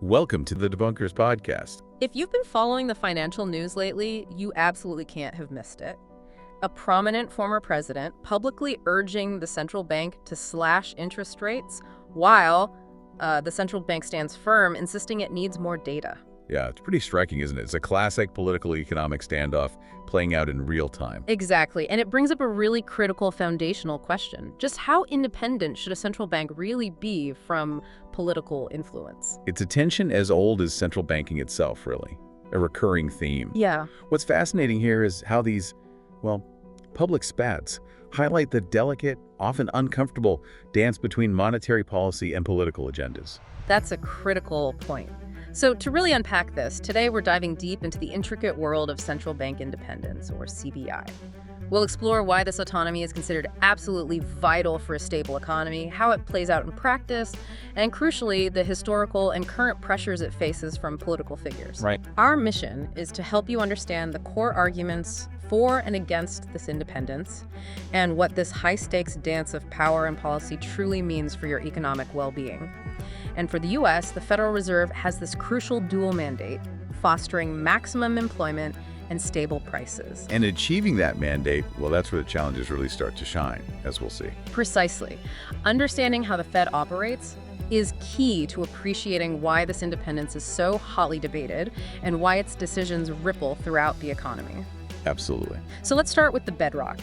Welcome to the Debunkers Podcast. If you've been following the financial news lately, you absolutely can't have missed it. A prominent former president publicly urging the central bank to slash interest rates while the central bank stands firm, insisting it needs more data. Yeah, it's pretty striking, isn't it? It's a classic political economic standoff playing out in real time. Exactly, and it brings up a really critical foundational question. Just how independent should a central bank really be from political influence? It's a tension as old as central banking itself, really. A recurring theme. Yeah. What's fascinating here is how these, public spats highlight the delicate, often uncomfortable dance between monetary policy and political agendas. That's a critical point. So to really unpack this, today we're diving deep into the intricate world of central bank independence, or CBI. We'll explore why this autonomy is considered absolutely vital for a stable economy, how it plays out in practice, and crucially, the historical and current pressures it faces from political figures. Right. Our mission is to help you understand the core arguments for and against this independence, and what this high-stakes dance of power and policy truly means for your economic well-being. And for the U.S., the Federal Reserve has this crucial dual mandate, fostering maximum employment and stable prices. And achieving that mandate, that's where the challenges really start to shine, as we'll see. Precisely. Understanding how the Fed operates is key to appreciating why this independence is so hotly debated and why its decisions ripple throughout the economy. Absolutely. So let's start with the bedrock.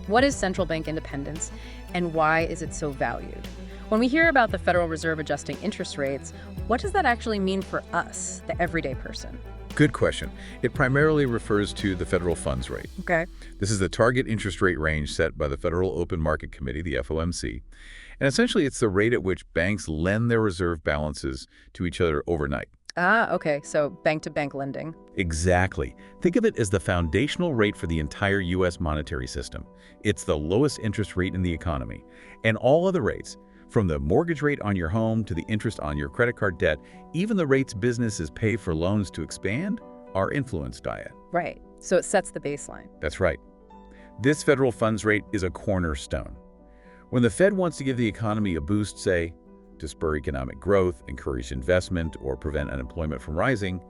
What is central bank independence, and why is it so valued? When we hear about the Federal Reserve adjusting interest rates, what does that actually mean for us, the everyday person? Good question. It primarily refers to the federal funds rate. Okay. This is the target interest rate range set by the Federal Open Market Committee, the FOMC. And essentially, it's the rate at which banks lend their reserve balances to each other overnight. Okay. So bank-to-bank lending. Exactly. Think of it as the foundational rate for the entire U.S. monetary system. It's the lowest interest rate in the economy. And all other rates, from the mortgage rate on your home to the interest on your credit card debt, even the rates businesses pay for loans to expand, are influenced by it. Right. So it sets the baseline. That's right. This federal funds rate is a cornerstone. When the Fed wants to give the economy a boost, say, to spur economic growth, encourage investment, or prevent unemployment from rising,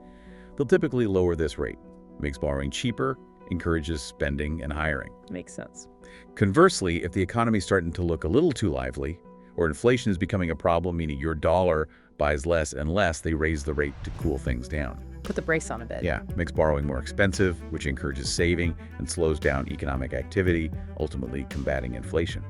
they'll typically lower this rate. It makes borrowing cheaper, encourages spending and hiring. Makes sense. Conversely, if the economy's starting to look a little too lively, or inflation is becoming a problem, meaning your dollar buys less and less, they raise the rate to cool things down. Put the brakes on a bit. Yeah, makes borrowing more expensive, which encourages saving and slows down economic activity, ultimately combating inflation.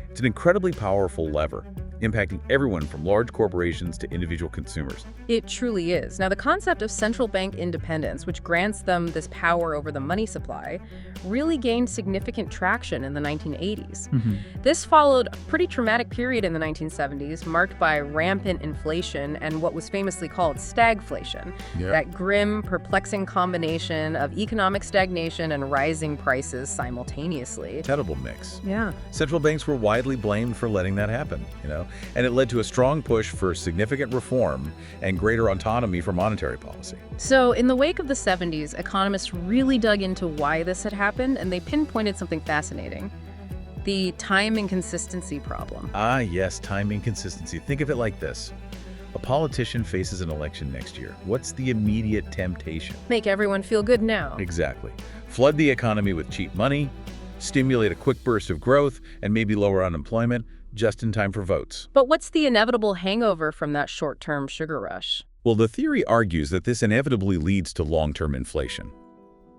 It's an incredibly powerful lever, impacting everyone from large corporations to individual consumers. It truly is. Now, the concept of central bank independence, which grants them this power over the money supply, really gained significant traction in the 1980s. This followed a pretty traumatic period in the 1970s, marked by rampant inflation and what was famously called stagflation, that grim, perplexing combination of economic stagnation and rising prices simultaneously. Terrible mix. Yeah. Central banks were widely blamed for letting that happen, and it led to a strong push for significant reform and greater autonomy for monetary policy. So in the wake of the 70s, economists really dug into why this had happened, and they pinpointed something fascinating: the time inconsistency problem. Yes, time inconsistency. Think of it like this. A politician faces an election next year. What's the immediate temptation? Make everyone feel good now. Exactly. Flood the economy with cheap money, stimulate a quick burst of growth, and maybe lower unemployment just in time for votes. But what's the inevitable hangover from that short-term sugar rush? Well, the theory argues that this inevitably leads to long-term inflation.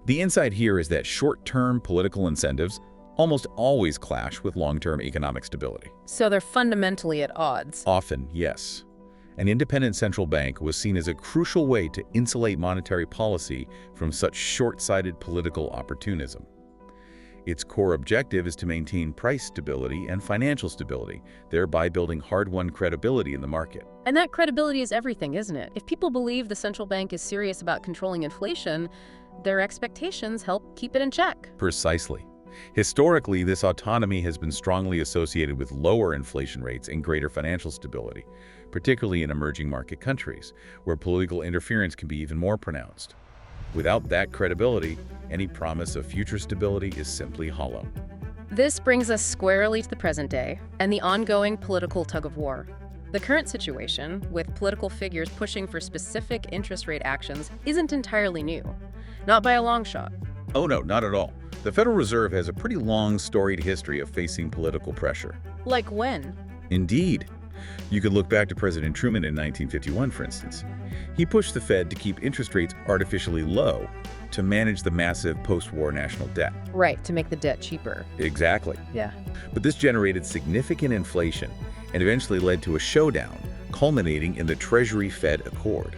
The insight here is that short-term political incentives almost always clash with long-term economic stability. So they're fundamentally at odds. Often, yes. An independent central bank was seen as a crucial way to insulate monetary policy from such short-sighted political opportunism. Its core objective is to maintain price stability and financial stability, thereby building hard-won credibility in the market. And that credibility is everything, isn't it? If people believe the central bank is serious about controlling inflation, their expectations help keep it in check. Precisely. Historically, this autonomy has been strongly associated with lower inflation rates and greater financial stability, particularly in emerging market countries, where political interference can be even more pronounced. Without that credibility, any promise of future stability is simply hollow. This brings us squarely to the present day and the ongoing political tug-of-war. The current situation, with political figures pushing for specific interest rate actions, isn't entirely new. Not by a long shot. Oh no, not at all. The Federal Reserve has a pretty long, storied history of facing political pressure. Like when? Indeed. You could look back to President Truman in 1951, for instance. He pushed the Fed to keep interest rates artificially low to manage the massive post-war national debt. Right, to make the debt cheaper. Exactly. Yeah. But this generated significant inflation and eventually led to a showdown, culminating in the Treasury-Fed Accord.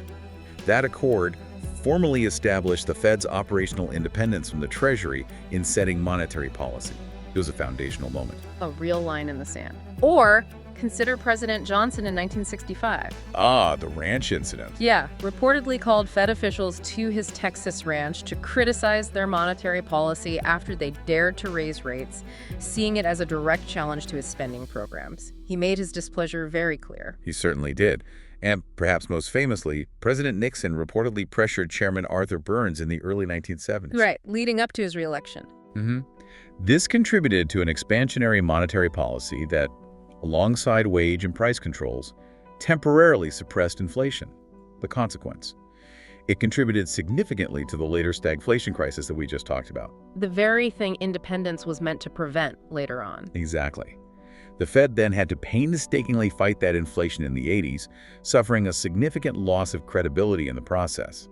That accord formally established the Fed's operational independence from the Treasury in setting monetary policy. It was a foundational moment. A real line in the sand. Or consider President Johnson in 1965. Ah, the ranch incident. Yeah, reportedly called Fed officials to his Texas ranch to criticize their monetary policy after they dared to raise rates, seeing it as a direct challenge to his spending programs. He made his displeasure very clear. He certainly did. And perhaps most famously, President Nixon reportedly pressured Chairman Arthur Burns in the early 1970s. Right, leading up to his reelection. This contributed to an expansionary monetary policy that, alongside wage and price controls, temporarily suppressed inflation. The consequence: it contributed significantly to the later stagflation crisis that we just talked about. The very thing independence was meant to prevent later on. Exactly. The Fed then had to painstakingly fight that inflation in the 80s, suffering a significant loss of credibility in the process.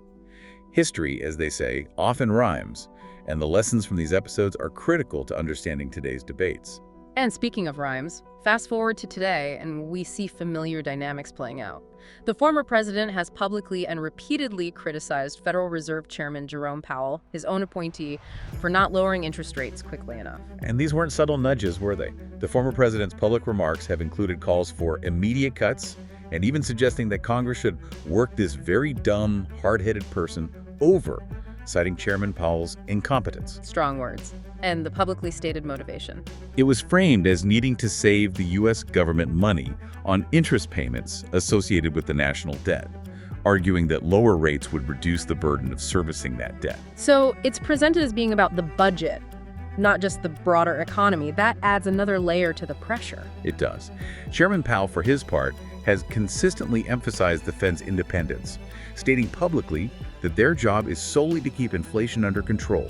History, as they say, often rhymes, and the lessons from these episodes are critical to understanding today's debates. And speaking of rhymes, fast forward to today and we see familiar dynamics playing out. The former president has publicly and repeatedly criticized Federal Reserve Chairman Jerome Powell, his own appointee, for not lowering interest rates quickly enough. And these weren't subtle nudges, were they? The former president's public remarks have included calls for immediate cuts and even suggesting that Congress should work this very dumb, hard-headed person over, citing Chairman Powell's incompetence. Strong words. And the publicly stated motivation. It was framed as needing to save the U.S. government money on interest payments associated with the national debt, arguing that lower rates would reduce the burden of servicing that debt. So it's presented as being about the budget, not just the broader economy. That adds another layer to the pressure. It does. Chairman Powell, for his part, has consistently emphasized the Fed's independence, stating publicly that their job is solely to keep inflation under control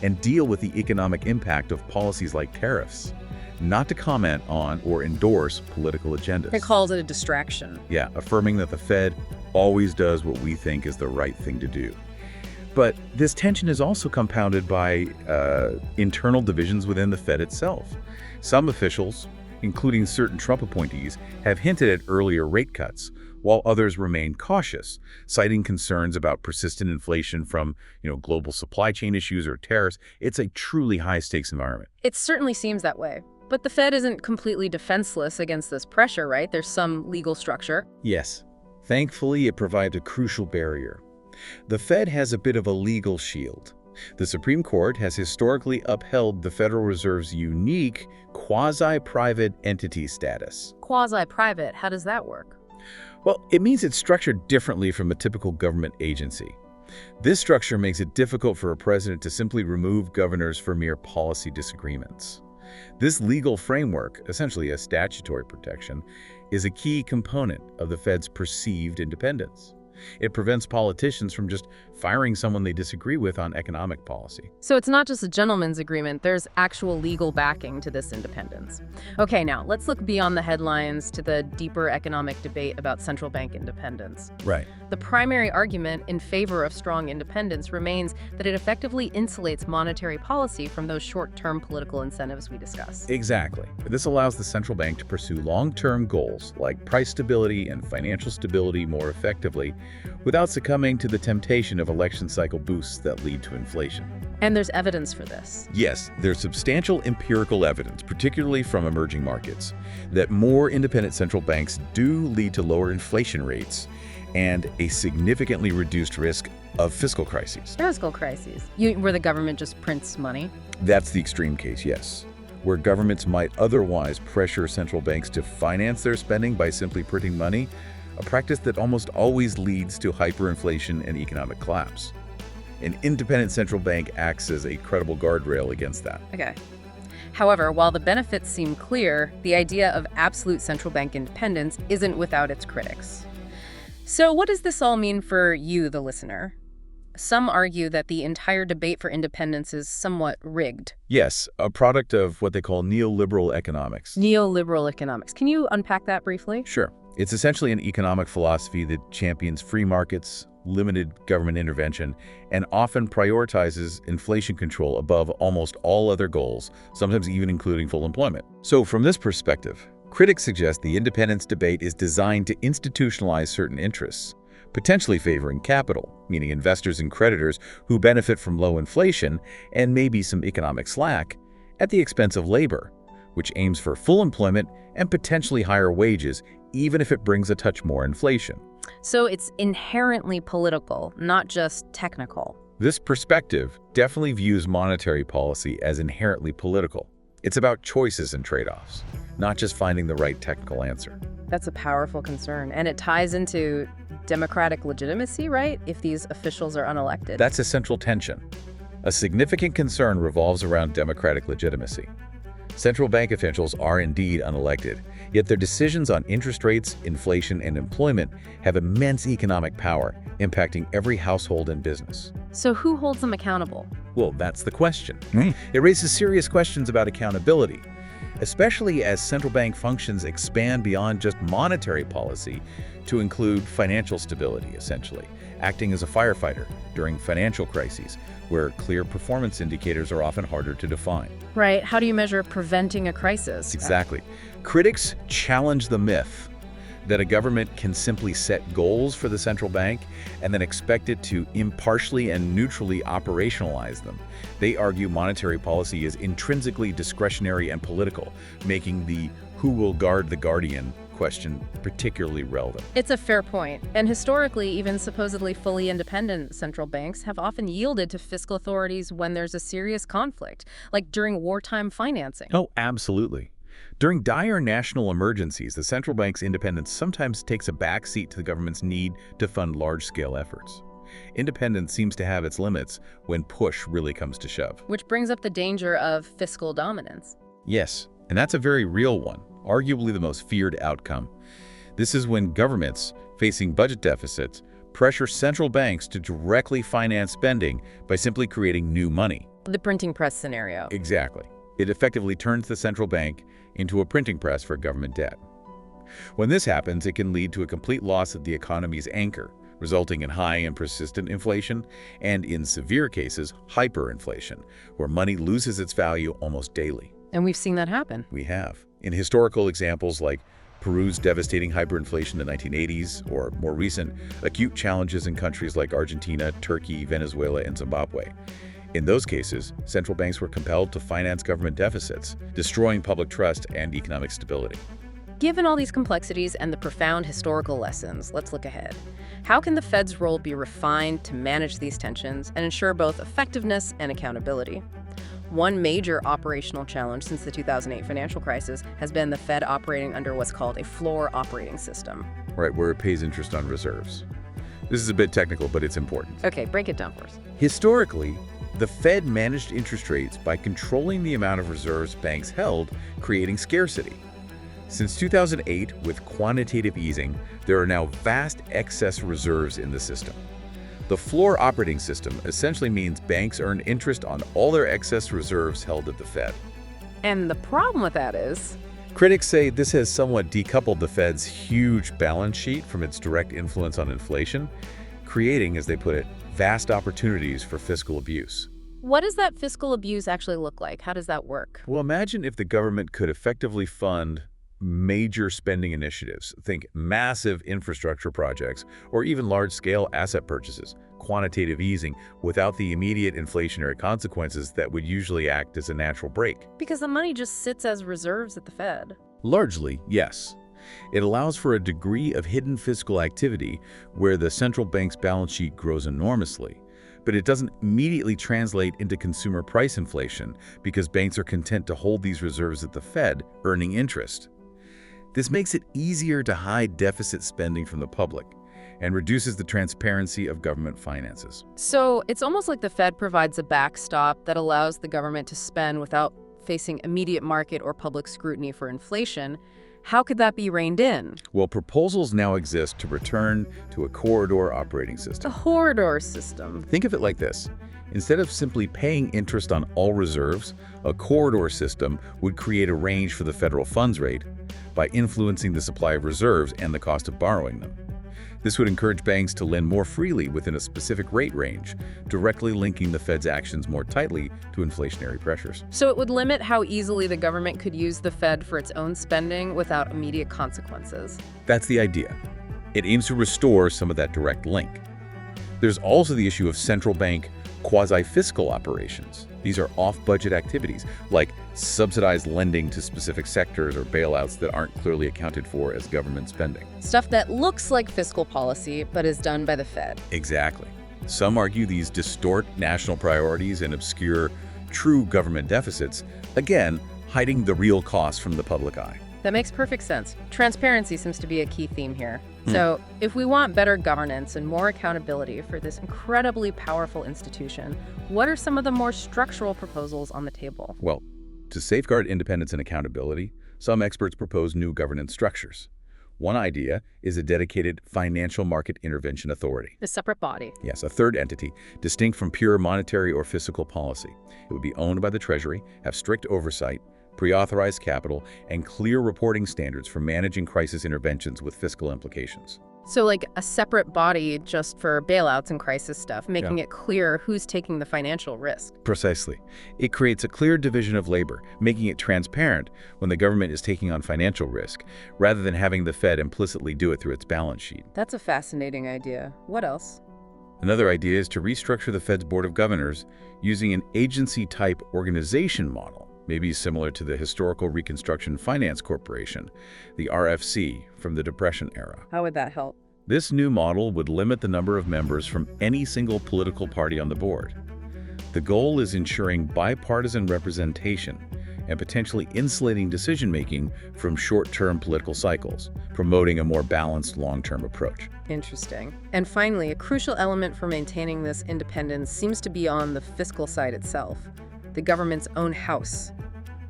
and deal with the economic impact of policies like tariffs, not to comment on or endorse political agendas. He calls it a distraction. Yeah, affirming that the Fed always does what we think is the right thing to do. But this tension is also compounded by internal divisions within the Fed itself. Some officials, including certain Trump appointees, have hinted at earlier rate cuts, while others remain cautious, citing concerns about persistent inflation from, global supply chain issues or tariffs. It's a truly high-stakes environment. It certainly seems that way. But the Fed isn't completely defenseless against this pressure, right? There's some legal structure. Yes. Thankfully, it provides a crucial barrier. The Fed has a bit of a legal shield. The Supreme Court has historically upheld the Federal Reserve's unique quasi-private entity status. Quasi-private, how does that work? Well, it means it's structured differently from a typical government agency. This structure makes it difficult for a president to simply remove governors for mere policy disagreements. This legal framework, essentially a statutory protection, is a key component of the Fed's perceived independence. It prevents politicians from just firing someone they disagree with on economic policy. So it's not just a gentleman's agreement, there's actual legal backing to this independence. Okay, now let's look beyond the headlines to the deeper economic debate about central bank independence. Right. The primary argument in favor of strong independence remains that it effectively insulates monetary policy from those short-term political incentives we discussed. Exactly. This allows the central bank to pursue long-term goals like price stability and financial stability more effectively, without succumbing to the temptation of election cycle boosts that lead to inflation. And there's evidence for this. Yes, there's substantial empirical evidence, particularly from emerging markets, that more independent central banks do lead to lower inflation rates and a significantly reduced risk of fiscal crises. Fiscal crises? Where the government just prints money? That's the extreme case, yes. Where governments might otherwise pressure central banks to finance their spending by simply printing money, a practice that almost always leads to hyperinflation and economic collapse. An independent central bank acts as a credible guardrail against that. Okay. However, while the benefits seem clear, the idea of absolute central bank independence isn't without its critics. So what does this all mean for you, the listener? Some argue that the entire debate for independence is somewhat rigged. Yes, a product of what they call neoliberal economics. Neoliberal economics. Can you unpack that briefly? Sure. It's essentially an economic philosophy that champions free markets, limited government intervention, and often prioritizes inflation control above almost all other goals, sometimes even including full employment. So from this perspective, critics suggest the independence debate is designed to institutionalize certain interests, potentially favoring capital, meaning investors and creditors who benefit from low inflation and maybe some economic slack, at the expense of labor, which aims for full employment and potentially higher wages, even if it brings a touch more inflation. So it's inherently political, not just technical. This perspective definitely views monetary policy as inherently political. It's about choices and trade-offs, not just finding the right technical answer. That's a powerful concern, and it ties into democratic legitimacy, right? If these officials are unelected. That's a central tension. A significant concern revolves around democratic legitimacy. Central bank officials are indeed unelected, yet their decisions on interest rates, inflation, and employment have immense economic power, impacting every household and business. So who holds them accountable? Well, that's the question. It raises serious questions about accountability, especially as central bank functions expand beyond just monetary policy to include financial stability, essentially, acting as a firefighter during financial crises, where clear performance indicators are often harder to define. Right. How do you measure preventing a crisis? Exactly. Critics challenge the myth that a government can simply set goals for the central bank and then expect it to impartially and neutrally operationalize them. They argue monetary policy is intrinsically discretionary and political, making the "who will guard the guardian" question particularly relevant. It's a fair point. And historically, even supposedly fully independent central banks have often yielded to fiscal authorities when there's a serious conflict, like during wartime financing. Oh, absolutely. During dire national emergencies, the central bank's independence sometimes takes a backseat to the government's need to fund large-scale efforts. Independence seems to have its limits when push really comes to shove. Which brings up the danger of fiscal dominance. Yes, and that's a very real one, arguably the most feared outcome. This is when governments, facing budget deficits, pressure central banks to directly finance spending by simply creating new money. The printing press scenario. Exactly. It effectively turns the central bank into a printing press for government debt. When this happens, it can lead to a complete loss of the economy's anchor, resulting in high and persistent inflation, and in severe cases, hyperinflation, where money loses its value almost daily. And we've seen that happen. We have. In historical examples like Peru's devastating hyperinflation in the 1980s, or more recent, acute challenges in countries like Argentina, Turkey, Venezuela, and Zimbabwe. In those cases, central banks were compelled to finance government deficits, destroying public trust and economic stability. Given all these complexities and the profound historical lessons, let's look ahead. How can the Fed's role be refined to manage these tensions and ensure both effectiveness and accountability? One major operational challenge since the 2008 financial crisis has been the Fed operating under what's called a floor operating system. Right, where it pays interest on reserves. This is a bit technical, but it's important. Okay, break it down for us. Historically, the Fed managed interest rates by controlling the amount of reserves banks held, creating scarcity. Since 2008, with quantitative easing, there are now vast excess reserves in the system. The floor operating system essentially means banks earn interest on all their excess reserves held at the Fed. And the problem with that is? Critics say this has somewhat decoupled the Fed's huge balance sheet from its direct influence on inflation, creating, as they put it, vast opportunities for fiscal abuse. What does that fiscal abuse actually look like? How does that work? Well, imagine if the government could effectively fund major spending initiatives, think massive infrastructure projects, or even large-scale asset purchases, quantitative easing, without the immediate inflationary consequences that would usually act as a natural brake. Because the money just sits as reserves at the Fed. Largely, yes. It allows for a degree of hidden fiscal activity where the central bank's balance sheet grows enormously, but it doesn't immediately translate into consumer price inflation because banks are content to hold these reserves at the Fed, earning interest. This makes it easier to hide deficit spending from the public and reduces the transparency of government finances. So it's almost like the Fed provides a backstop that allows the government to spend without facing immediate market or public scrutiny for inflation, how could that be reined in? Well, proposals now exist to return to a corridor operating system. A corridor system. Think of it like this. Instead of simply paying interest on all reserves, a corridor system would create a range for the federal funds rate by influencing the supply of reserves and the cost of borrowing them. This would encourage banks to lend more freely within a specific rate range, directly linking the Fed's actions more tightly to inflationary pressures. So it would limit how easily the government could use the Fed for its own spending without immediate consequences. That's the idea. It aims to restore some of that direct link. There's also the issue of central bank quasi-fiscal operations. These are off-budget activities, like subsidized lending to specific sectors or bailouts that aren't clearly accounted for as government spending. Stuff that looks like fiscal policy, but is done by the Fed. Exactly. Some argue these distort national priorities and obscure true government deficits, again, hiding the real costs from the public eye. That makes perfect sense. Transparency seems to be a key theme here. So, if we want better governance and more accountability for this incredibly powerful institution, what are some of the more structural proposals on the table? Well, to safeguard independence and accountability, some experts propose new governance structures. One idea is a dedicated financial market intervention authority. A separate body. Yes, a third entity, distinct from pure monetary or fiscal policy. It would be owned by the Treasury, have strict oversight, pre-authorized capital, and clear reporting standards for managing crisis interventions with fiscal implications. So like a separate body just for bailouts and crisis stuff, making it clear who's taking the financial risk. Precisely. It creates a clear division of labor, making it transparent when the government is taking on financial risk, rather than having the Fed implicitly do it through its balance sheet. That's a fascinating idea. What else? Another idea is to restructure the Fed's Board of Governors using an agency-type organization model, maybe similar to the Historical Reconstruction Finance Corporation, the RFC, from the Depression era. How would that help? This new model would limit the number of members from any single political party on the board. The goal is ensuring bipartisan representation and potentially insulating decision-making from short-term political cycles, promoting a more balanced long-term approach. Interesting. And finally, a crucial element for maintaining this independence seems to be on the fiscal side itself. The government's own house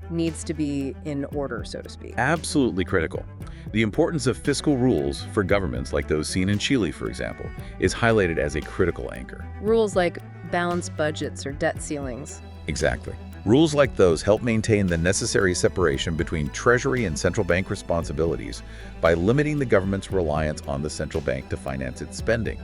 needs to be in order, so to speak. Absolutely critical. The importance of fiscal rules for governments, like those seen in Chile, for example, is highlighted as a critical anchor. Rules like balanced budgets or debt ceilings. Exactly. Rules like those help maintain the necessary separation between Treasury and central bank responsibilities by limiting the government's reliance on the central bank to finance its spending.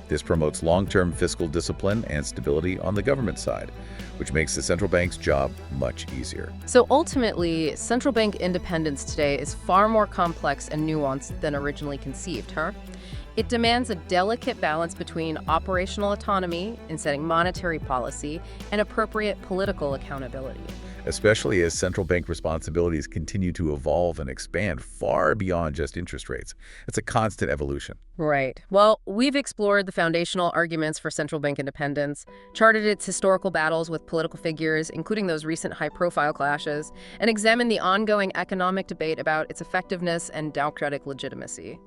This promotes long-term fiscal discipline and stability on the government side, which makes the central bank's job much easier. So ultimately, central bank independence today is far more complex and nuanced than originally conceived, huh? It demands a delicate balance between operational autonomy in setting monetary policy and appropriate political accountability. Especially as central bank responsibilities continue to evolve and expand far beyond just interest rates. It's a constant evolution. Right. Well, we've explored the foundational arguments for central bank independence, charted its historical battles with political figures, including those recent high-profile clashes, and examined the ongoing economic debate about its effectiveness and democratic legitimacy.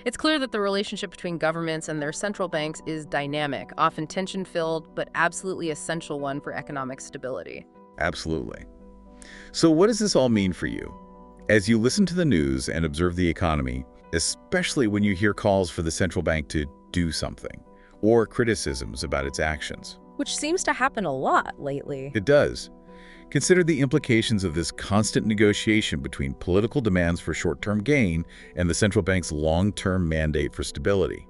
It's clear that the relationship between governments and their central banks is dynamic, often tension-filled, but absolutely essential one for economic stability. Absolutely. So what does this all mean for you? As you listen to the news and observe the economy, especially when you hear calls for the central bank to do something, or criticisms about its actions. Which seems to happen a lot lately. It does. Consider the implications of this constant negotiation between political demands for short-term gain and the central bank's long-term mandate for stability.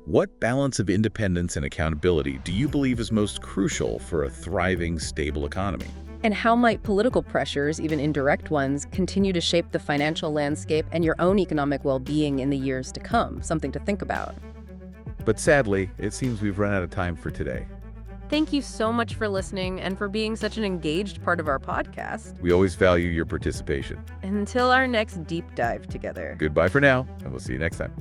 What balance of independence and accountability do you believe is most crucial for a thriving, stable economy? And how might political pressures, even indirect ones, continue to shape the financial landscape and your own economic well-being in the years to come? Something to think about. But sadly, it seems we've run out of time for today. Thank you so much for listening and for being such an engaged part of our podcast. We always value your participation. Until our next deep dive together. Goodbye for now, and we'll see you next time.